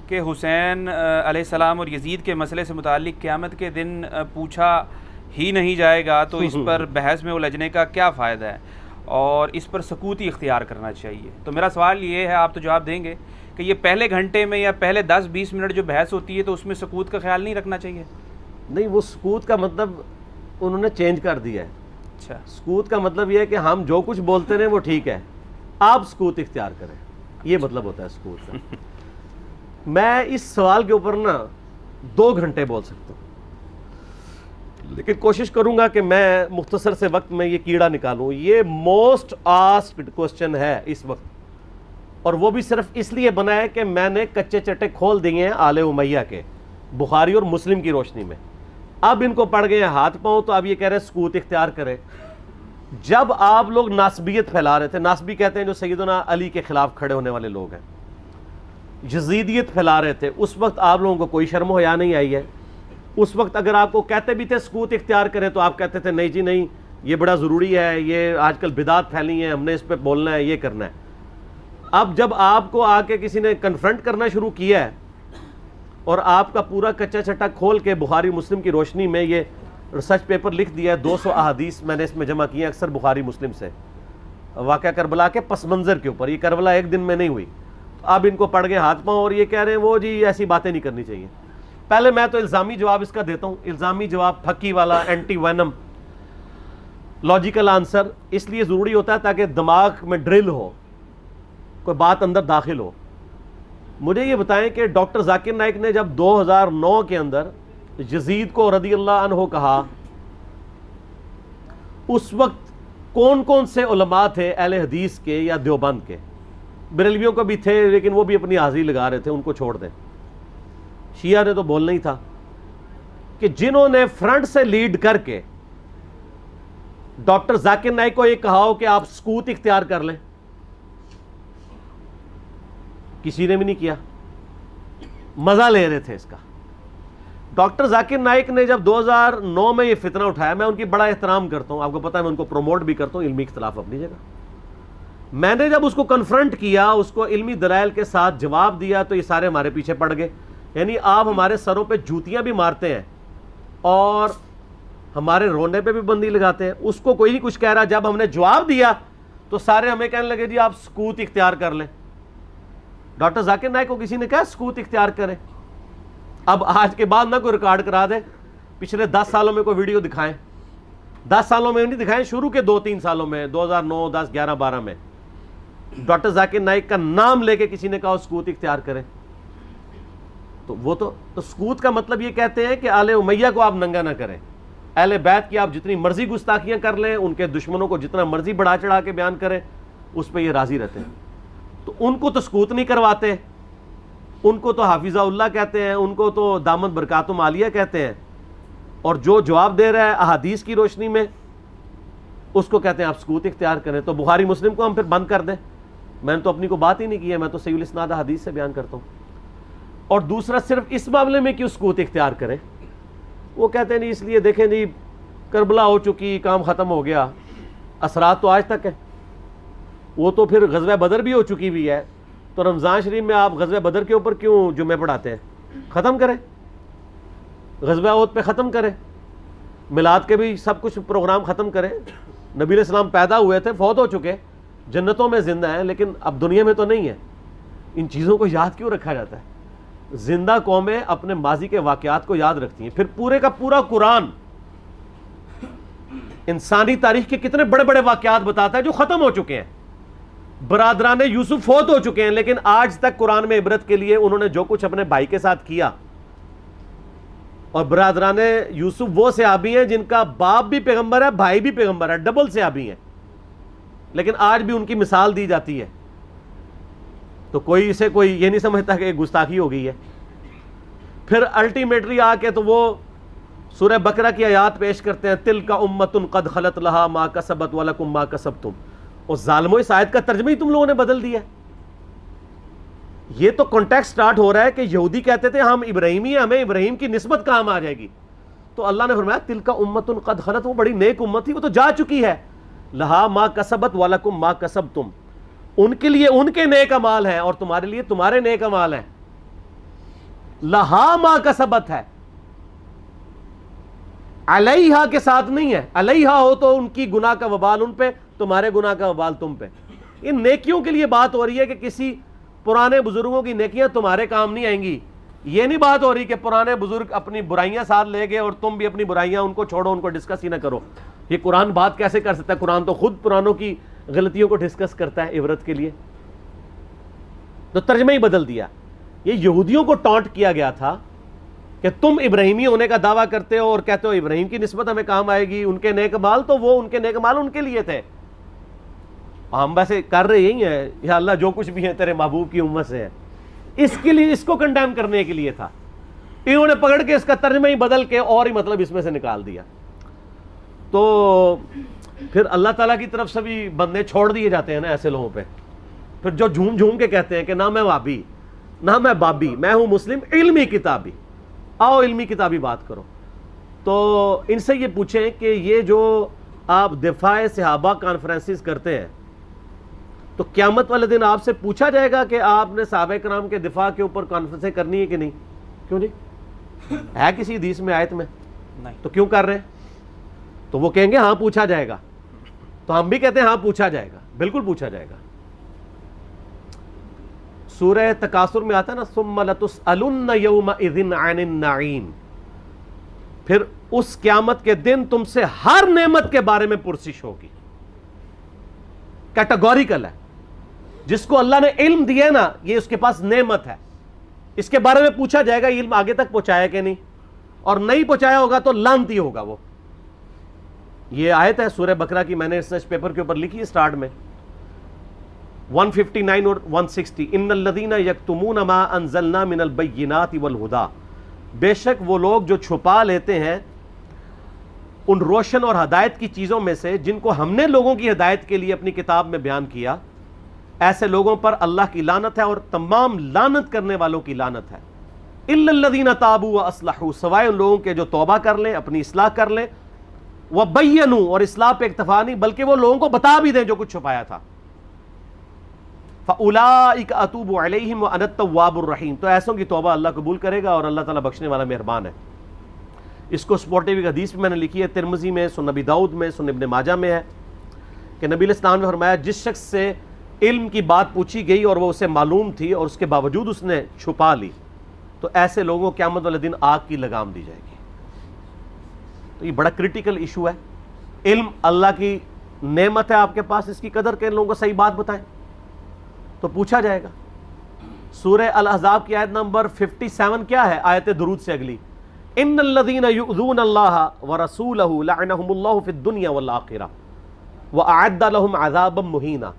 کہ حسین علیہ السلام اور یزید کے مسئلے سے متعلق قیامت کے دن پوچھا ہی نہیں جائے گا تو اس پر بحث میں الجھنے کا کیا فائدہ ہے اور اس پر سکوت ہی اختیار کرنا چاہیے؟ تو میرا سوال یہ ہے، آپ تو جواب دیں گے، کہ یہ پہلے گھنٹے میں یا پہلے 10-20 منٹ جو بحث ہوتی ہے تو اس میں سکوت کا خیال نہیں رکھنا چاہیے؟ نہیں، وہ سکوت کا مطلب انہوں نے چینج کر دیا ہے۔ اچھا، سکوت کا مطلب یہ ہے کہ ہم جو کچھ بولتے رہے وہ ٹھیک ہے، آپ سکوت اختیار کریں، یہ مطلب ہوتا ہے سکوت کا۔ میں اس سوال کے اوپر نا 2 گھنٹے بول سکتا ہوں، لیکن کوشش کروں گا کہ میں مختصر سے وقت میں یہ کیڑا نکالوں۔ یہ موسٹ آسکڈ کوسچن ہے اس وقت، اور وہ بھی صرف اس لیے بنا ہے کہ میں نے کچے چٹے کھول دیے ہیں آل امیہ کے، بخاری اور مسلم کی روشنی میں۔ اب ان کو پڑ گئے ہیں ہاتھ پاؤں، تو اب یہ کہہ رہے ہیں سکوت اختیار کریں۔ جب آپ لوگ ناسبیت پھیلا رہے تھے، ناسبی کہتے ہیں جو سیدنا علی کے خلاف کھڑے ہونے والے لوگ ہیں، یزیدیت پھیلا رہے تھے، اس وقت آپ لوگوں کو کوئی شرم و حیا نہیں آئی ہے۔ اس وقت اگر آپ کو کہتے بھی تھے سکوت اختیار کریں تو آپ کہتے تھے نہیں جی نہیں، یہ بڑا ضروری ہے، یہ آج کل بدعت پھیلی ہیں، ہم نے اس پہ بولنا ہے، یہ کرنا ہے۔ اب جب آپ کو آ کے کسی نے کنفرنٹ کرنا شروع کیا ہے اور آپ کا پورا کچا چٹا کھول کے بخاری مسلم کی روشنی میں یہ ریسرچ پیپر لکھ دیا ہے، 200 احادیث میں نے اس میں جمع کی ہیں، اکثر بخاری مسلم سے، واقعہ کربلا کے پس منظر کے اوپر۔ یہ کربلا ایک دن میں نہیں ہوئی، اب ان کو پڑ گئے ہاتھ پاؤں اور یہ کہہ رہے ہیں وہ جی ایسی باتیں نہیں کرنی چاہیے۔ پہلے میں تو الزامی جواب اس کا دیتا ہوں، الزامی جواب پھکی والا، اینٹی وینم، لاجیکل آنسر اس لیے ضروری ہوتا ہے تاکہ دماغ میں ڈرل ہو، کوئی بات اندر داخل ہو۔ مجھے یہ بتائیں کہ ڈاکٹر ذاکر نائک نے جب 2009 کے اندر یزید کو رضی اللہ عنہ کہا، اس وقت کون کون سے علماء تھے اہل حدیث کے یا دیوبند کے؟ بریلویوں کو بھی تھے لیکن وہ بھی اپنی حاضری لگا رہے تھے، ان کو چھوڑ دیں۔ شیعہ نے تو بولنا ہی تھا کہ جنہوں نے فرنٹ سے لیڈ کر کے ڈاکٹر ذاکر نائک کو یہ کہا ہو کہ آپ سکوت اختیار کر لیں، کسی نے بھی نہیں کیا، مزہ لے رہے تھے اس کا۔ ڈاکٹر ذاکر نائک نے جب 2009 میں یہ فتنہ اٹھایا، میں ان کی بڑا احترام کرتا ہوں، آپ کو پتا ہے میں ان کو پروموٹ بھی کرتا ہوں، علمی اختلاف اپنی جگہ۔ میں نے جب اس کو کنفرنٹ کیا، اس کو علمی دلائل کے ساتھ جواب دیا، تو یہ سارے ہمارے پیچھے پڑ گئے۔ یعنی آپ ہمارے سروں پہ جوتیاں بھی مارتے ہیں اور ہمارے رونے پہ بھی بندی لگاتے ہیں، اس کو کوئی نہیں کچھ کہہ رہا۔ جب ہم نے جواب دیا تو سارے ہمیں کہنے لگے جی آپ سکوت اختیار کر لیں۔ ڈاکٹر ذاکر نائک کو کسی نے کہا سکوت اختیار کریں؟ اب آج کے بعد نہ کوئی ریکارڈ کرا دے، پچھلے 10 سالوں میں کوئی ویڈیو دکھائیں، 10 سالوں میں نہیں دکھائیں، شروع کے 2-3 سالوں میں، 2009 10 11 12 میں ڈاکٹر ذاکر نائک کا نام لے کے کسی نے کہا سکوت اختیار کریں؟ تو وہ تو سکوت کا مطلب یہ کہتے ہیں کہ آل امیہ کو آپ ننگا نہ کریں، اہل بیت کی آپ جتنی مرضی گستاخیاں کر لیں، ان کے دشمنوں کو جتنا مرضی بڑھا چڑھا کے بیان کریں، اس پہ یہ راضی رہتے ہیں۔ تو ان کو تو سکوت نہیں کرواتے، ان کو تو حافظہ اللہ کہتے ہیں، ان کو تو دامت برکاتم عالیہ کہتے ہیں، اور جو جواب دے رہا ہے احادیث کی روشنی میں اس کو کہتے ہیں آپ سکوت اختیار کریں۔ تو بخاری مسلم کو ہم پھر بند کر دیں؟ میں نے تو اپنی کو بات ہی نہیں کی ہے، میں تو صحیح الاسناد حدیث سے بیان کرتا ہوں۔ اور دوسرا، صرف اس معاملے میں کیوں سکوت اختیار کریں؟ وہ کہتے ہیں نہیں، اس لیے دیکھیں جی کربلا ہو چکی، کام ختم ہو گیا، اثرات تو آج تک ہیں، وہ تو پھر غزوہ بدر بھی ہو چکی ہوئی ہے، تو رمضان شریف میں آپ غزوہ بدر کے اوپر کیوں جمعے پڑھاتے ہیں؟ ختم کریں، غزوہ احد پہ ختم کریں، میلاد کے بھی سب کچھ پروگرام ختم کریں۔ نبی علیہ السلام پیدا ہوئے تھے، فوت ہو چکے، جنتوں میں زندہ ہیں، لیکن اب دنیا میں تو نہیں ہے۔ ان چیزوں کو یاد کیوں رکھا جاتا ہے؟ زندہ قومیں اپنے ماضی کے واقعات کو یاد رکھتی ہیں۔ پھر پورے کا پورا قرآن انسانی تاریخ کے کتنے بڑے بڑے واقعات بتاتا ہے جو ختم ہو چکے ہیں۔ برادران یوسف فوت ہو چکے ہیں، لیکن آج تک قرآن میں عبرت کے لیے انہوں نے جو کچھ اپنے بھائی کے ساتھ کیا، اور برادران یوسف وہ صحابی ہیں جن کا باپ بھی پیغمبر ہے، بھائی بھی پیغمبر ہے، ڈبل صحابی ہیں، لیکن آج بھی ان کی مثال دی جاتی ہے۔ تو کوئی اسے کوئی یہ نہیں سمجھتا کہ گستاخی ہو گئی ہے۔ پھر الٹیمیٹلی آ کے تو وہ سورہ بقرہ کی آیات پیش کرتے ہیں، تلک امۃ قد خلت لہا ما کسبت ولکم ما کسبتم، اور ظالموں اس آیت کا ترجمہ ہی تم لوگوں نے بدل دیا ہے۔ یہ تو کانٹیکسٹ سٹارٹ ہو رہا ہے کہ یہودی کہتے تھے ہم ابراہیمی ہیں، ہمیں ابراہیم کی نسبت کام آ جائے گی، تو اللہ نے فرمایا تلک امۃ قد خلت، وہ بڑی نیک امت تھی، وہ تو جا چکی ہے، لہا ما کسبت ولکم ما کسبتم، ان کے لیے ان کے نیک اعمال ہیں اور تمہارے لیے تمہارے نیک اعمال ہیں۔ لہا ما کسبت ہے، علیہا کے ساتھ نہیں ہے. علیہا ہو تو ان کی گناہ کا وبال ان پہ، تمہارے گناہ کا وبال تم پہ. ان نیکیوں کے لیے بات ہو رہی ہے کہ کسی پرانے بزرگوں کی نیکیاں تمہارے کام نہیں آئیں گی. یہ نہیں بات ہو رہی کہ پرانے بزرگ اپنی برائیاں ساتھ لے گئے اور تم بھی اپنی برائیاں ان کو چھوڑو، ان کو ڈسکس ہی نہ کرو. یہ قرآن بات کیسے کر سکتا ہے؟ قرآن تو خود پرانوں کی غلطیوں کو ڈسکس کرتا ہے عبرت کے لیے. تو ترجمہ ہی بدل دیا. یہ یہودیوں کو ٹانٹ کیا گیا تھا کہ تم ابراہیمی ہونے کا دعویٰ کرتے ہو اور کہتے ہو ابراہیم کی نسبت ہمیں کام آئے گی، ان کے نیک مال تو وہ ان کے نیک مال ان کے لیے تھے. ہم ویسے کر رہے یہی ہیں، یا اللہ جو کچھ بھی ہے تیرے محبوب کی امت سے ہے. اس کے لیے، اس کو کنڈیم کرنے کے لیے تھا. انہوں نے پکڑ کے اس کا ترجمہ ہی بدل کے اور ہی مطلب اس میں سے نکال دیا. تو پھر اللہ تعالیٰ کی طرف سے بھی بندے چھوڑ دیے جاتے ہیں نا ایسے لوگوں پہ. پھر جو جھوم جھوم کے کہتے ہیں کہ نہ میں وابی، نہ میں بابی، میں ہوں مسلم علمی کتابی. آؤ علمی کتابی بات کرو. تو ان سے یہ پوچھیں کہ یہ جو آپ دفاع صحابہ کانفرنسز کرتے ہیں، تو قیامت والے دن آپ سے پوچھا جائے گا کہ آپ نے صحابہ کرام کے دفاع کے اوپر کانفرنسیں کرنی ہے کہ نہیں؟ کیوں نہیں؟ ہے کسی حدیث میں، آیت میں؟ نہیں. تو کیوں کر رہے ہیں؟ تو وہ کہیں گے ہاں پوچھا جائے گا. تو ہم بھی کہتے ہیں ہاں پوچھا جائے گا، بالکل پوچھا جائے گا. سورہ تکاثر میں آتا ہے نا ثم لتسألن یومئذ عن النعیم، پھر اس قیامت کے دن تم سے ہر نعمت کے بارے میں پرسش ہوگی. کیٹیگوریکل ہے. جس کو اللہ نے علم دیا ہے نا، یہ اس کے پاس نعمت ہے، اس کے بارے میں پوچھا جائے گا علم آگے تک پہنچایا کہ نہیں، اور نہیں پہنچایا ہوگا تو لعنتی ہوگا وہ. یہ آیت ہے سورہ بقرہ کی، میں نے ریسرچ پیپر کے اوپر لکھی ہے سٹارٹ میں 159 اور 160. ان الذین یکتمون ما انزلنا من البینات والہدی، بے شک وہ لوگ جو چھپا لیتے ہیں ان روشن اور ہدایت کی چیزوں میں سے جن کو ہم نے لوگوں کی ہدایت کے لیے اپنی کتاب میں بیان کیا، ایسے لوگوں پر اللہ کی لعنت ہے اور تمام لعنت کرنے والوں کی لعنت ہے. الا الذین تابوا واصلحوا، سوائے ان لوگوں کے جو توبہ کر لیں، اپنی اصلاح کر لیں، وبینوا، اور اصلاح پہ اکتفا نہیں بلکہ وہ لوگوں کو بتا بھی دیں جو کچھ چھپایا تھا. فاولئک اتوب علیہم وانا التواب الرحیم، تو ایسوں کی توبہ اللہ قبول کرے گا اور اللہ تعالیٰ بخشنے والا مہربان ہے. اس کو سپورٹیو ایک حدیث بھی میں نے لکھی ہے، ترمذی میں، سنن نبی داؤد میں، سنن ابن ماجہ میں ہے کہ نبی علیہ السلام نے فرمایا جس شخص سے علم کی بات پوچھی گئی اور وہ اسے معلوم تھی اور اس کے باوجود اس نے چھپا لی، تو ایسے لوگوں کو قیامت والے دن آگ کی لگام دی جائے گی. تو یہ بڑا کریٹیکل ایشو ہے. علم اللہ کی نعمت ہے آپ کے پاس، اس کی قدر کے لوگوں کو صحیح بات بتائیں تو پوچھا جائے گا. سورہ الاحزاب کی آیت نمبر 57 کیا ہے؟ آیت درود سے اگلی، ان الذین یؤذون اللہ ورسولہ لعنہم اللہ فی الدنیا والآخرہ واعد لہم عذابا مہینا،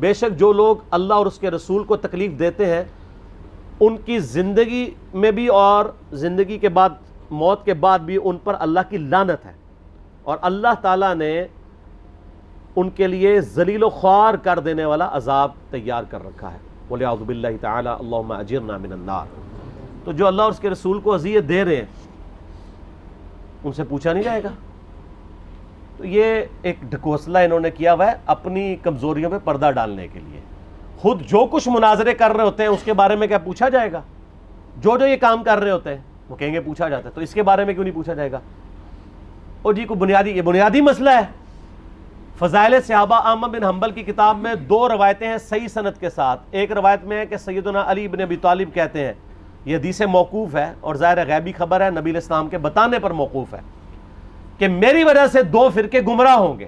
بے شک جو لوگ اللہ اور اس کے رسول کو تکلیف دیتے ہیں ان کی زندگی میں بھی اور زندگی کے بعد، موت کے بعد بھی ان پر اللہ کی لعنت ہے، اور اللہ تعالیٰ نے ان کے لیے ذلیل و خوار کر دینے والا عذاب تیار کر رکھا ہے. وَلِعَوْذُ بِاللَّهِ تَعَالَى اللَّهُمَّ أَجِرْنَا مِنَ النَّارِ. تو جو اللہ اور اس کے رسول کو اذیت دے رہے ہیں ان سے پوچھا نہیں جائے گا. تو یہ ایک ڈھکوسلا انہوں نے کیا ہوا ہے اپنی کمزوریوں پہ پردہ ڈالنے کے لیے. خود جو کچھ مناظرے کر رہے ہوتے ہیں اس کے بارے میں کیا پوچھا جائے گا؟ جو یہ کام کر رہے ہوتے ہیں وہ کہیں گے پوچھا جاتا ہے، تو اس کے بارے میں کیوں نہیں پوچھا جائے گا؟ اور جی کو یہ بنیادی مسئلہ ہے. فضائل صحابہ احمد بن حنبل کی کتاب میں 2 روایتیں ہیں صحیح سند کے ساتھ. ایک روایت میں ہے کہ سیدنا علی بن ابی طالب کہتے ہیں، یہ حدیث موقوف ہے اور ظاہر غیبی خبر ہے، نبی علیہ السلام کے بتانے پر موقوف ہے، کہ میری وجہ سے 2 فرقے گمراہ ہوں گے،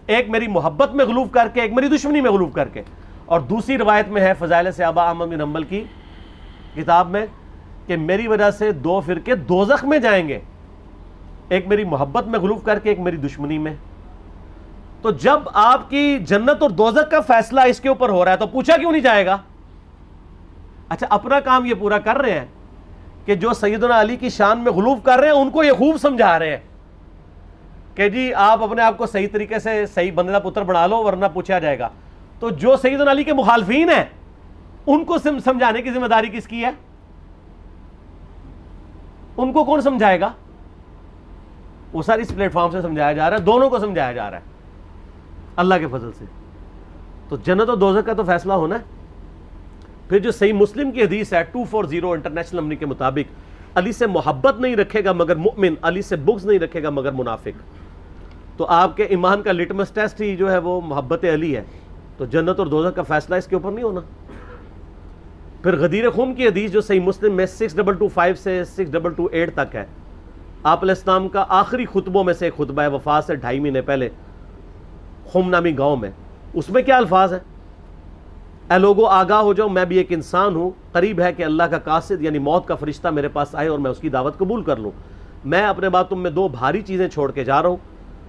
ایک میری محبت میں غلوف کر کے، ایک میری دشمنی میں غلوف کر کے. اور دوسری روایت میں ہے فضائل صحابہ احمد بن حنبل کی کتاب میں کہ میری وجہ سے 2 فرقے دوزخ میں جائیں گے، ایک میری محبت میں غلوف کر کے، ایک میری دشمنی میں. تو جب آپ کی جنت اور دوزخ کا فیصلہ اس کے اوپر ہو رہا ہے تو پوچھا کیوں نہیں جائے گا؟ اچھا اپنا کام یہ پورا کر رہے ہیں کہ جو سیدنا علی کی شان میں غلوف کر رہے ہیں ان کو یہ خوب سمجھا رہے ہیں کہ جی آپ اپنے آپ کو صحیح طریقے سے صحیح بندے کا پتر بنا لو ورنہ پوچھا جائے گا. تو جو سیدنا علی کے مخالفین ہیں ان کو سمجھانے کی ذمہ داری کس کی ہے؟ ان کو کون سمجھائے گا؟ وہ ساری اس پلیٹ فارم سے سمجھایا جا رہا ہے، دونوں کو سمجھایا جا رہا ہے اللہ کے فضل سے. تو جنت و دوزخ کا تو فیصلہ ہونا ہے. پھر جو صحیح مسلم کی حدیث ہے 240 انٹرنیشنل نمبر کے مطابق علی سے محبت نہیں رکھے گا مگر مؤمن، علی سے بغض نہیں رکھے گا مگر منافق. تو آپ کے ایمان کا لٹمس ٹیسٹ ہی جو ہے وہ محبت علی ہے. تو جنت اور دوزخ کا فیصلہ اس کے اوپر نہیں ہونا. پھر غدیر خم کی حدیث جو صحیح مسلم میں 6225 سے 6228 تک ہے، آپ علیہ السلام کا آخری خطبوں میں سے ایک خطبہ ہے وفات سے 2.5 مہینے پہلے خم نامی گاؤں میں. اس میں کیا الفاظ ہیں؟ اے لوگو آگاہ ہو جاؤ، میں بھی ایک انسان ہوں، قریب ہے کہ اللہ کا قاصد یعنی موت کا فرشتہ میرے پاس آئے اور میں اس کی دعوت قبول کر لوں. میں اپنے بعد تم میں 2 بھاری چیزیں چھوڑ کے جا رہا ہوں.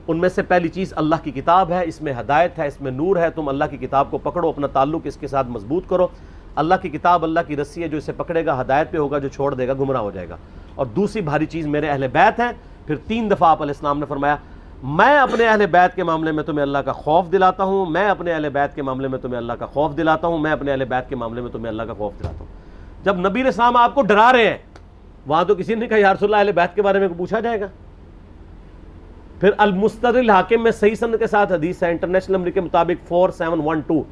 ان میں سے پہلی چیز اللہ کی کتاب ہے، اس میں ہدایت ہے، اس میں نور ہے. تم اللہ کی کتاب کو پکڑو، اپنا تعلق اس کے ساتھ مضبوط کرو. اللہ کی کتاب اللہ کی رسی ہے، جو اسے پکڑے گا ہدایت پہ ہوگا، جو چھوڑ دے گا گمراہ ہو جائے گا. اور دوسری بھاری چیز میرے اہل بیت ہیں. پھر 3 دفعہ آپ علیہ السلام نے فرمایا میں اپنے اہل بیت کے معاملے میں تمہیں اللہ کا خوف دلاتا ہوں، میں اپنے اہل بیت کے معاملے میں تمہیں اللہ کا خوف دلاتا ہوں، میں اپنے اہل بیت کے معاملے میں تمہیں اللہ کا خوف دلاتا ہوں. جب نبی علیہ السلام آپ کو ڈرا رہے ہیں، وہاں تو کسی نے کہا یا رسول اللہ اہل بیت کے بارے میں پوچھا جائے گا. پھر المستدرک الحاکم میں صحیح سند کے ساتھ حدیث ہے انٹرنیشنل نمبر کے مطابق 4712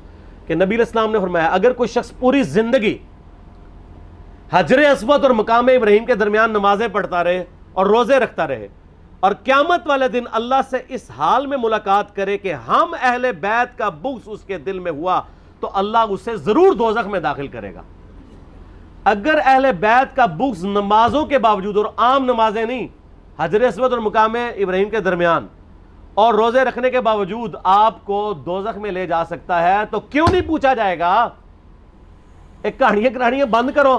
کہ نبی علیہ السلام نے فرمایا اگر کوئی شخص پوری زندگی حجر اسود اور مقام ابراہیم کے درمیان نمازیں پڑھتا رہے اور روزے رکھتا رہے اور قیامت والے دن اللہ سے اس حال میں ملاقات کرے کہ ہم اہل بیت کا بغض اس کے دل میں ہوا، تو اللہ اسے ضرور دوزخ میں داخل کرے گا. اگر اہل بیت کا بغض نمازوں کے باوجود، اور عام نمازیں نہیں، حجر اسود اور مقام ابراہیم کے درمیان اور روزے رکھنے کے باوجود آپ کو دوزخ میں لے جا سکتا ہے، تو کیوں نہیں پوچھا جائے گا؟ ایک کہانیاں بند کرو.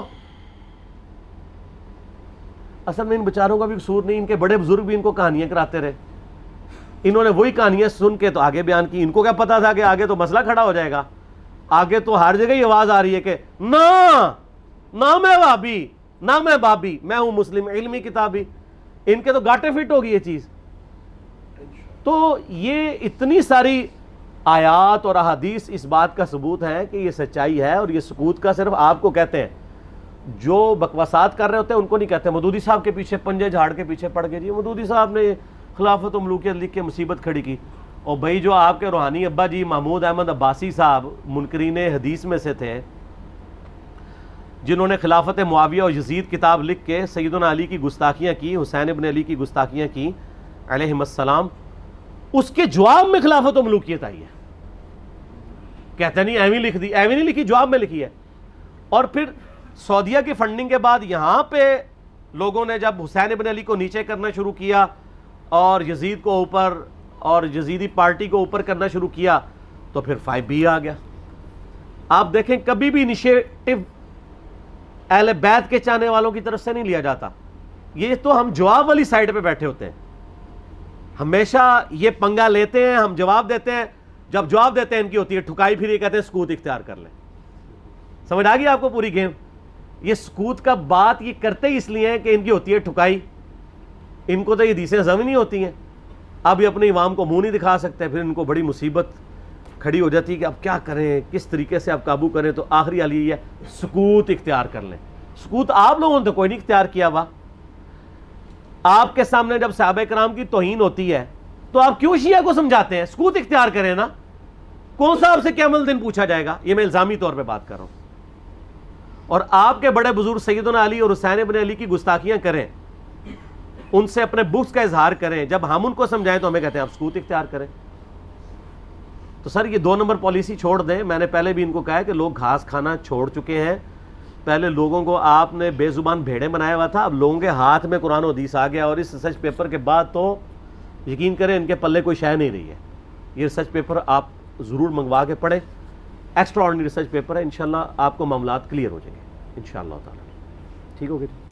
اصل میں ان بیچاروں کا بھی قصور نہیں، ان کے بڑے بزرگ بھی ان کو کہانیاں کراتے رہے. انہوں نے وہی کہانیاں سن کے تو آگے بیان کی. ان کو کیا پتا تھا کہ آگے تو مسئلہ کھڑا ہو جائے گا. آگے تو ہر جگہ ہی آواز آ رہی ہے کہ نہ میں وہابی، نہ میں بابی، میں ہوں مسلم علمی کتابی. ان کے تو گاٹے فٹ ہوگی یہ چیز. تو یہ اتنی ساری آیات اور احادیث اس بات کا ثبوت ہے کہ یہ سچائی ہے. اور یہ سکوت کا صرف آپ کو کہتے ہیں، جو بکواسات کر رہے ہوتے ہیں ان کو نہیں کہتے. مودودی صاحب کے پیچھے پنجے جھاڑ کے پیچھے پڑ گئے، جی مودودی صاحب نے خلافت و ملوکیت لکھ کے مصیبت کھڑی کی. اور بھائی جو آپ کے روحانی ابا جی محمود احمد عباسی صاحب منکرین حدیث میں سے تھے، جنہوں نے خلافت معاویہ اور یزید کتاب لکھ کے سیدنا علی کی گستاخیاں کی، حسین ابن علی کی گستاخیاں کی علیہم السلام، اس کے جواب میں خلافت و ملوکیت آئی ہے. کہتے نہیں ایویں لکھ دی، ایویں نہیں لکھی، جواب میں لکھی ہے. اور پھر سعودیہ کی فنڈنگ کے بعد یہاں پہ لوگوں نے جب حسین ابن علی کو نیچے کرنا شروع کیا اور یزید کو اوپر اور یزیدی پارٹی کو اوپر کرنا شروع کیا، تو پھر 5B آ گیا. آپ دیکھیں کبھی بھی انیشیٹو اہل بیت کے چاہنے والوں کی طرف سے نہیں لیا جاتا. یہ تو ہم جواب والی سائڈ پہ بیٹھے ہوتے ہیں، ہمیشہ یہ پنگا لیتے ہیں، ہم جواب دیتے ہیں. جب جواب دیتے ہیں ان کی ہوتی ہے ٹھکائی، پھر یہ کہتے ہیں سکوت اختیار کر لیں. سمجھ آ گئی آپ کو پوری گیم؟ یہ سکوت کا بات یہ کرتے ہی اس لیے ہیں کہ ان کی ہوتی ہے ٹھکائی. ان کو تو یہ حدیثیں ہضم نہیں ہوتی ہیں. اب یہ اپنے عوام کو منہ نہیں دکھا سکتے، پھر ان کو بڑی مصیبت کھڑی ہو جاتی ہے کہ اب کیا کریں، کس طریقے سے اب قابو کریں. تو آخری حل یہ ہے سکوت اختیار کر لیں. سکوت آپ لوگوں نے تو کوئی نہیں اختیار کیا ہوا. آپ کے سامنے جب صحابہ کرام کی توہین ہوتی ہے تو آپ کیوں شیعہ کو سمجھاتے ہیں؟ سکوت اختیار کریں نا. کون سا آپ سے قیامت دن پوچھا جائے گا؟ یہ میں الزامی طور پہ بات کر رہا ہوں. اور آپ کے بڑے بزرگ سیدنا علی اور حسین ابن علی کی گستاخیاں کریں، ان سے اپنے بغض کا اظہار کریں. جب ہم ان کو سمجھائیں تو ہمیں کہتے ہیں آپ سکوت اختیار کریں. تو سر یہ 2 نمبر پالیسی چھوڑ دیں. میں نے پہلے بھی ان کو کہا ہے کہ لوگ گھاس کھانا چھوڑ چکے ہیں. پہلے لوگوں کو آپ نے بے زبان بھیڑے بنایا ہوا تھا، اب لوگوں کے ہاتھ میں قرآن و حدیث آ گیا. اور اس ریسرچ پیپر کے بعد تو یقین کریں ان کے پلے کوئی شے نہیں رہی ہے. یہ ریسرچ پیپر آپ ضرور منگوا کے پڑھیں. ایکسٹرا آرڈنری ریسرچ پیپر ہے. انشاءاللہ آپ کو معاملات کلیئر ہو جائیں گے انشاءاللہ تعالی. ٹھیک ہو گیا؟